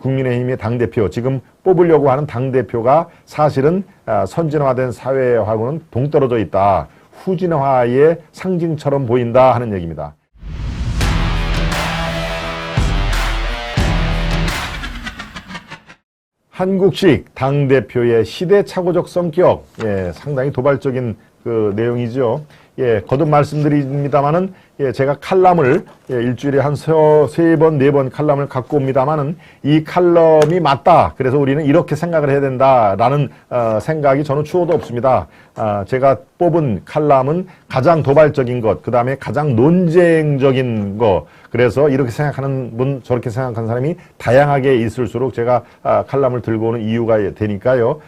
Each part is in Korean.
국민의힘의 당대표, 지금 뽑으려고 하는 당대표가 사실은 선진화된 사회하고는 동떨어져 있다. 후진화의 상징처럼 보인다 하는 얘기입니다. 한국식 당대표의 시대착오적 성격, 상당히 도발적인 그 내용이죠. 거듭 말씀드립니다만은, 제가 칼럼을, 일주일에 한 세 번, 네 번 칼럼을 갖고 옵니다만은, 이 칼럼이 맞다. 그래서 우리는 이렇게 생각을 해야 된다라는, 생각이 저는 추호도 없습니다. 제가 뽑은 칼럼은 가장 도발적인 것, 그 다음에 가장 논쟁적인 것, 그래서 이렇게 생각하는 분, 저렇게 생각하는 사람이 다양하게 있을수록 제가 칼럼을 들고 오는 이유가 되니까요.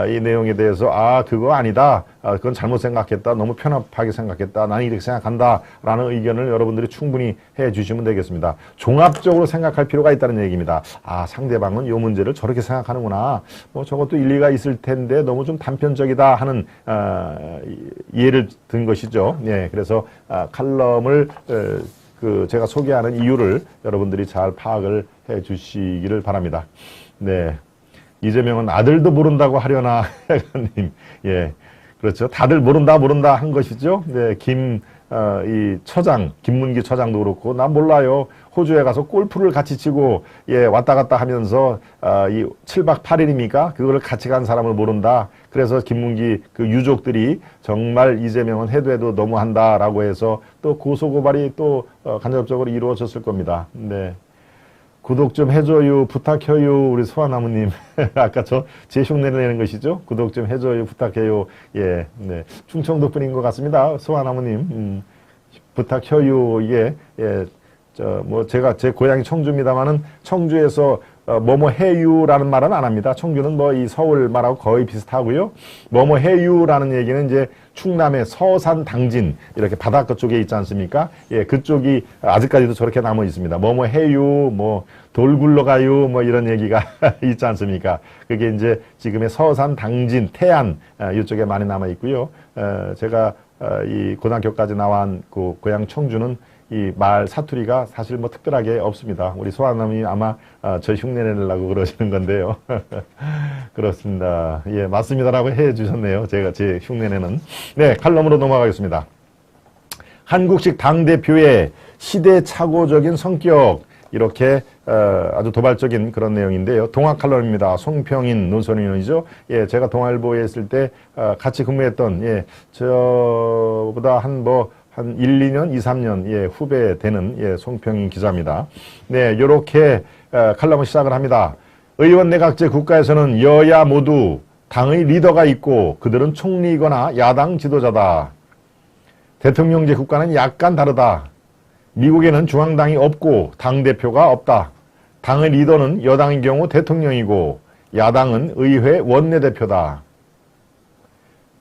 이 내용에 대해서 그거 아니다. 그건 잘못 생각했다. 너무 편협하게 생각했다. 나는 이렇게 생각한다. 라는 의견을 여러분들이 충분히 해 주시면 되겠습니다. 종합적으로 생각할 필요가 있다는 얘기입니다. 상대방은 이 문제를 저렇게 생각하는구나. 뭐 저것도 일리가 있을 텐데 너무 좀 단편적이다 하는 예를 든 것이죠. 그래서 칼럼을 제가 소개하는 이유를 여러분들이 잘 파악을 해 주시기를 바랍니다. 이재명은 아들도 모른다고 하려나, 님. 그렇죠. 다들 모른다 한 것이죠. 이 처장, 김문기 처장도 그렇고, 난 몰라요. 호주에 가서 골프를 같이 치고, 왔다 갔다 하면서, 이 7박 8일입니까? 그거를 같이 간 사람을 모른다. 그래서 김문기 그 유족들이 정말 이재명은 해도 너무한다라고 해서 또 고소고발이 또 간접적으로 이루어졌을 겁니다. 구독 좀 해줘요, 부탁해요, 우리 소아나무님. 아까 제 흉내를 내는 것이죠. 구독 좀 해줘요, 부탁해요. 충청도 분인 것 같습니다. 소아나무님. 부탁해요. 이게, 제가 제 고향이 청주입니다만은 청주에서 뭐뭐 해유라는 말은 안 합니다. 청주는 이 서울 말하고 거의 비슷하고요. 뭐뭐 해유라는 얘기는 이제 충남의 서산 당진, 이렇게 바닷가 쪽에 있지 않습니까? 그쪽이 아직까지도 저렇게 남아 있습니다. 뭐뭐 해유, 돌 굴러가요, 이런 얘기가 있지 않습니까? 그게 이제 지금의 서산 당진, 태안, 이쪽에 많이 남아 있고요. 제가 이 고등학교까지 나온 그 고향 청주는 이 말 사투리가 사실 특별하게 없습니다. 우리 소아남이 아마 저 흉내 내려고 그러시는 건데요. 그렇습니다. 맞습니다라고 해 주셨네요. 제가 제 흉내내는. 칼럼으로 넘어가겠습니다. 한국식 당대표의 시대착오적인 성격, 이렇게 아주 도발적인 그런 내용인데요. 동아 칼럼입니다. 송평인 논설위원이죠. 제가 동아일보에 있을 때 같이 근무했던 저보다 한 1, 2년, 2, 3년 후배 되는 송평인 기자입니다. 요렇게 칼럼을 시작을 합니다. 의원 내각제 국가에서는 여야 모두 당의 리더가 있고 그들은 총리이거나 야당 지도자다. 대통령제 국가는 약간 다르다. 미국에는 중앙당이 없고 당대표가 없다. 당의 리더는 여당의 경우 대통령이고 야당은 의회 원내대표다.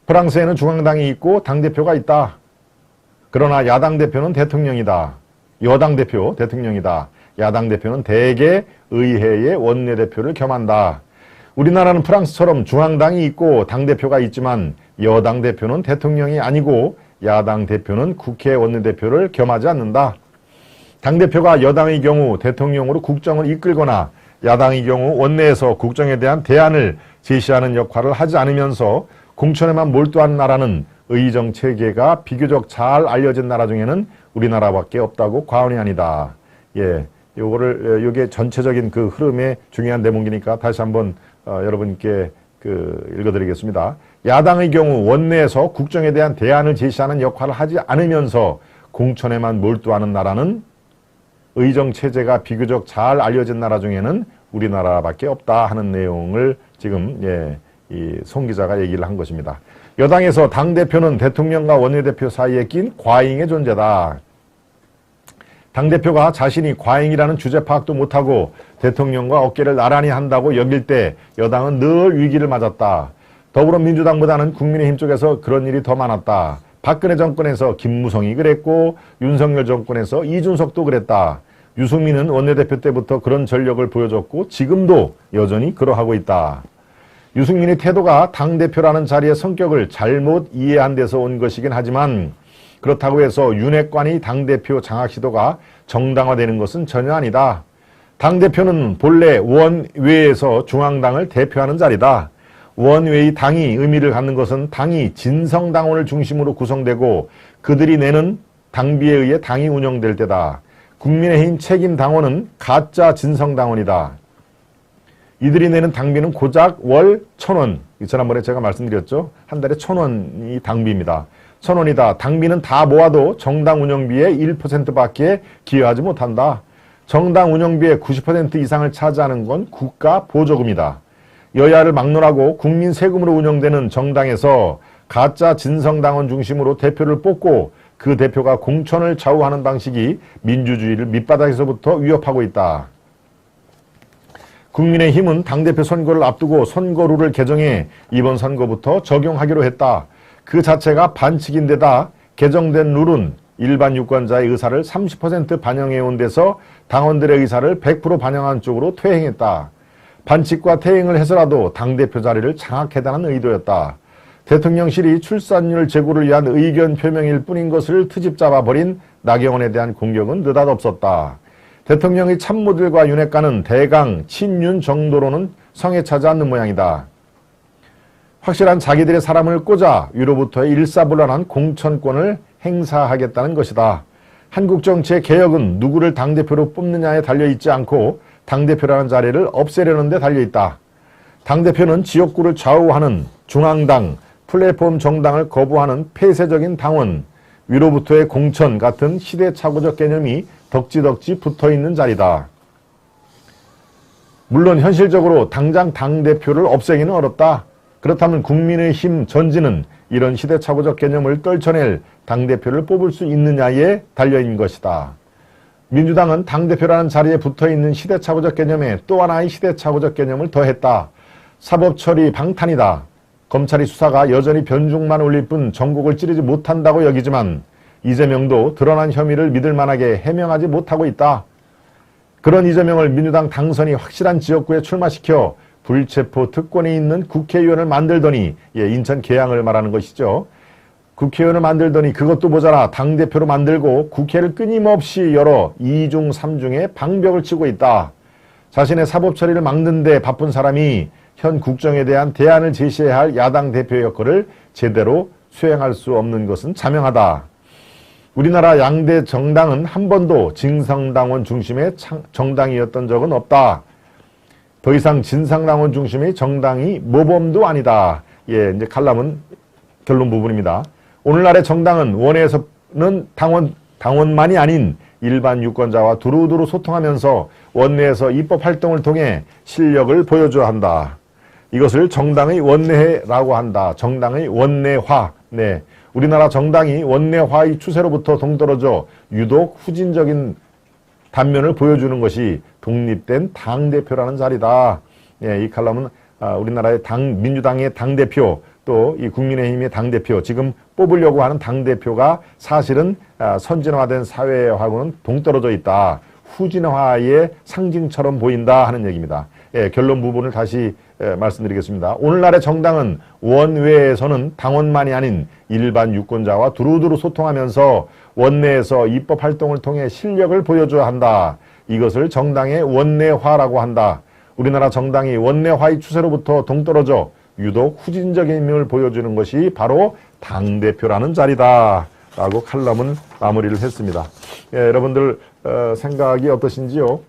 프랑스에는 중앙당이 있고 당대표가 있다. 그러나 야당 대표는 대통령이다. 여당 대표 대통령이다. 야당 대표는 대개 의회의 원내대표를 겸한다. 우리나라는 프랑스처럼 중앙당이 있고 당대표가 있지만 여당 대표는 대통령이 아니고 야당 대표는 국회 원내대표를 겸하지 않는다. 당대표가 여당의 경우 대통령으로 국정을 이끌거나 야당의 경우 원내에서 국정에 대한 대안을 제시하는 역할을 하지 않으면서 공천에만 몰두한 나라는 의정 체계가 비교적 잘 알려진 나라 중에는 우리나라밖에 없다고 과언이 아니다. 요게 전체적인 그 흐름의 중요한 대목이니까 다시 한번 여러분께 읽어드리겠습니다. 야당의 경우 원내에서 국정에 대한 대안을 제시하는 역할을 하지 않으면서 공천에만 몰두하는 나라는 의정 체제가 비교적 잘 알려진 나라 중에는 우리나라밖에 없다 하는 내용을 지금 이 송 기자가 얘기를 한 것입니다. 여당에서 당대표는 대통령과 원내대표 사이에 낀 과잉의 존재다. 당대표가 자신이 과잉이라는 주제 파악도 못하고 대통령과 어깨를 나란히 한다고 여길 때 여당은 늘 위기를 맞았다. 더불어민주당보다는 국민의힘 쪽에서 그런 일이 더 많았다. 박근혜 정권에서 김무성이 그랬고 윤석열 정권에서 이준석도 그랬다. 유승민은 원내대표 때부터 그런 전력을 보여줬고 지금도 여전히 그러하고 있다. 유승민의 태도가 당대표라는 자리의 성격을 잘못 이해한 데서 온 것이긴 하지만 그렇다고 해서 윤핵관이 당대표 장악 시도가 정당화되는 것은 전혀 아니다. 당대표는 본래 원외에서 중앙당을 대표하는 자리다. 원외의 당이 의미를 갖는 것은 당이 진성당원을 중심으로 구성되고 그들이 내는 당비에 의해 당이 운영될 때다. 국민의힘 책임당원은 가짜 진성당원이다. 이들이 내는 당비는 고작 월 1,000원. 지난번에 제가 말씀드렸죠. 한 달에 1,000원이 당비입니다. 1,000원이다. 당비는 다 모아도 정당 운영비의 1%밖에 기여하지 못한다. 정당 운영비의 90% 이상을 차지하는 건 국가 보조금이다. 여야를 막론하고 국민 세금으로 운영되는 정당에서 가짜 진성당원 중심으로 대표를 뽑고 그 대표가 공천을 좌우하는 방식이 민주주의를 밑바닥에서부터 위협하고 있다. 국민의힘은 당대표 선거를 앞두고 선거룰을 개정해 이번 선거부터 적용하기로 했다. 그 자체가 반칙인데다 개정된 룰은 일반 유권자의 의사를 30% 반영해온 데서 당원들의 의사를 100% 반영한 쪽으로 퇴행했다. 반칙과 퇴행을 해서라도 당대표 자리를 장악해달라는 의도였다. 대통령실이 출산율 제고를 위한 의견 표명일 뿐인 것을 트집 잡아버린 나경원에 대한 공격은 느닷없었다. 대통령의 참모들과 윤핵관은 대강 친윤 정도로는 성에 차지 않는 모양이다. 확실한 자기들의 사람을 꽂아 위로부터의 일사불란한 공천권을 행사하겠다는 것이다. 한국 정치의 개혁은 누구를 당대표로 뽑느냐에 달려있지 않고 당대표라는 자리를 없애려는 데 달려있다. 당대표는 지역구를 좌우하는 중앙당, 플랫폼 정당을 거부하는 폐쇄적인 당원, 위로부터의 공천 같은 시대착오적 개념이 덕지덕지 붙어있는 자리다. 물론 현실적으로 당장 당대표를 없애기는 어렵다. 그렇다면 국민의힘 전진은 이런 시대착오적 개념을 떨쳐낼 당대표를 뽑을 수 있느냐에 달려있는 것이다. 민주당은 당대표라는 자리에 붙어있는 시대착오적 개념에 또 하나의 시대착오적 개념을 더했다. 사법처리 방탄이다. 검찰이 수사가 여전히 변죽만 올릴 뿐 전국을 찌르지 못한다고 여기지만 이재명도 드러난 혐의를 믿을 만하게 해명하지 못하고 있다. 그런 이재명을 민주당 당선이 확실한 지역구에 출마시켜 불체포 특권이 있는 국회의원을 만들더니, 인천 계양을 말하는 것이죠. 국회의원을 만들더니 그것도 모자라 당대표로 만들고 국회를 끊임없이 열어 2중 3중의 방벽을 치고 있다. 자신의 사법 처리를 막는 데 바쁜 사람이 현 국정에 대한 대안을 제시해야 할 야당 대표의 역할을 제대로 수행할 수 없는 것은 자명하다. 우리나라 양대 정당은 한 번도 진성당원 중심의 정당이었던 적은 없다. 더 이상 진성당원 중심의 정당이 모범도 아니다. 이제 칼럼은 결론 부분입니다. 오늘날의 정당은 원내에서는 당원만이 아닌 일반 유권자와 두루두루 소통하면서 원내에서 입법 활동을 통해 실력을 보여줘야 한다. 이것을 정당의 원내라고 한다. 정당의 원내화. 네. 우리나라 정당이 원내화의 추세로부터 동떨어져 유독 후진적인 단면을 보여주는 것이 독립된 당대표라는 자리다. 이 칼럼은 우리나라의 민주당의 당대표, 또 이 국민의힘의 당대표, 지금 뽑으려고 하는 당대표가 사실은 선진화된 사회하고는 동떨어져 있다. 후진화의 상징처럼 보인다 하는 얘기입니다. 결론 부분을 다시 말씀드리겠습니다. 오늘날의 정당은 원외에서는 당원만이 아닌 일반 유권자와 두루두루 소통하면서 원내에서 입법 활동을 통해 실력을 보여줘야 한다. 이것을 정당의 원내화라고 한다. 우리나라 정당이 원내화의 추세로부터 동떨어져 유독 후진적인 힘을 보여주는 것이 바로 당대표라는 자리다. 라고 칼럼은 마무리를 했습니다. 여러분들 생각이 어떠신지요?